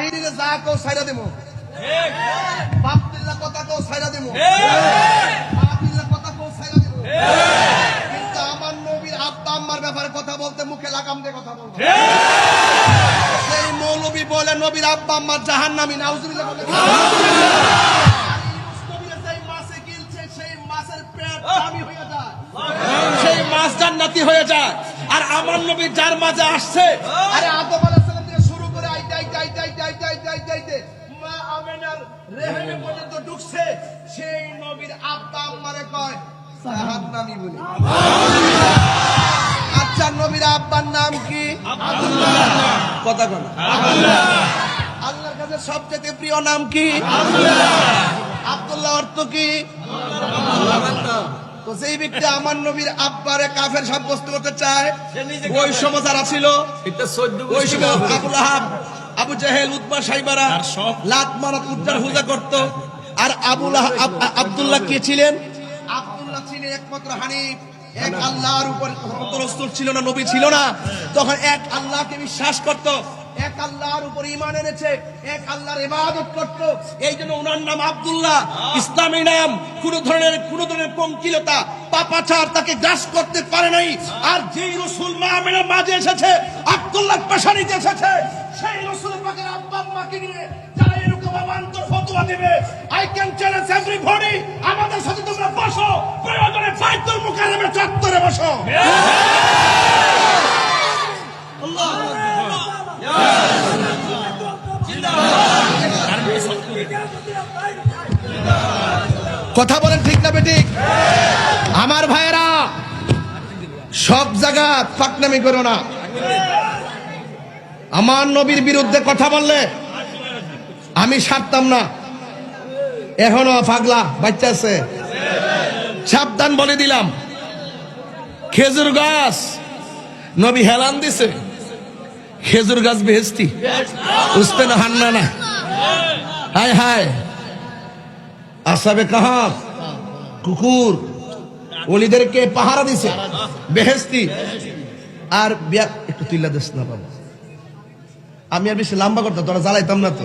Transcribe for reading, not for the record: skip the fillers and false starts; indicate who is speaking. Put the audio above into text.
Speaker 1: বাহিনীরে যা কেউ ছাইরা দেবো, বাপ দিল্লা কথা কেউ ছাইরা দেবো, মা দিল্লা কথা কেউ ছাইরা দেবো, কিন্তু আমার নবীর আব্বা আম্মার ব্যাপারে কথা বলতে মুখে লাগাম দিয়ে কথা বলবো। সেই মৌলবী বলে নবীর আব্বা আম্মার জাহান্নামী, নাউজুবিল্লাহ বলে। সেই মাছের পেট দামি হয়ে যায়, সেই মাছ জান্নাতি হয়ে যায়। আর আমার নবী যার মাঝে আসছে, আরে আদম আলাইহিস সালাম থেকে শুরু করে আইতে মা আমেনার রেহেমে পর্যন্ত ঢুকছে, সেই নবীর আব্বা আম্মারে কয় জাহান্নামী বলে। আচ্ছা, নবীর আব্বার নাম কি? আব্দুল্লাহ। কথা বল, আব্দুল্লাহ। আল্লাহর কাছে সবচেয়ে প্রিয় নাম কি? আব্দুল্লাহ। আব্দুল্লাহ অর্থ কি? তো যেই ব্যক্তি আমার নবীর আব্বারে কাফের সাব্যস্ত করতে চায়, ওই সময় যারা ছিল, ওই সময় আবু লাহাব, আবু জেহেল, উতবা, সাইবারা লাত মারাত উজ্জার পূজা করত। আর আব্দুল্লাহ কে ছিলেন? আব্দুল্লাহ ছিলেন একমাত্র হানিফ, এক আল্লাহর উপর রাসূল ছিল না, নবী ছিল না, তখন এক আল্লাহকে বিশ্বাস করত, এক আল্লাহর উপর ঈমান এনেছে, এক আল্লাহর ইবাদত করত। এই জন্য ওনার নাম আব্দুল্লাহ। ইসলামী নাম। কোন ধরনের পঙ্কিলতা, পাপাচার তাকে গ্রাস করতে পারে নাই। আর যেই রাসূল মা আমেনার মাঝে এসেছে, আব্দুল্লাহ পেশানিতে এসেছে, সেই রাসূল পাকের আব্বা আম্মাকে নিয়ে যারা এরকম অবান্তর ফতোয়া দেবে, আই ক্যান চ্যালেঞ্জ এভরিবডি, আমাদের সাথে তোমরা বসো, প্রয়োজনে বাইতুল মুকাররমের চত্বরে বসো। আল্লাহ কথা বলেন ঠিক না বেঠিক? আমার ভাইয়েরা, সব জায়গা ফাকনামি করো না। আমার নবীর বিরুদ্ধে কথা বললে আমি ছাড়তাম না। এখনো পাগলা বাচ্চা আছে, সাবধান বলে দিলাম। খেজুর গাছ নবী হেলান দিছে, খেজুর গাছ বেহেশতি, উস্তে না হান্না না। হায় হায়, আসাবে কাহাফ কুকুর ওলিদেরকে পাহারা দিছে, বেহেশতি। আর একটু তুইলা দেশ না বাবা, আমি আর বেশি লম্বা করতাম, তোরা জ্বালাইতাম না তো।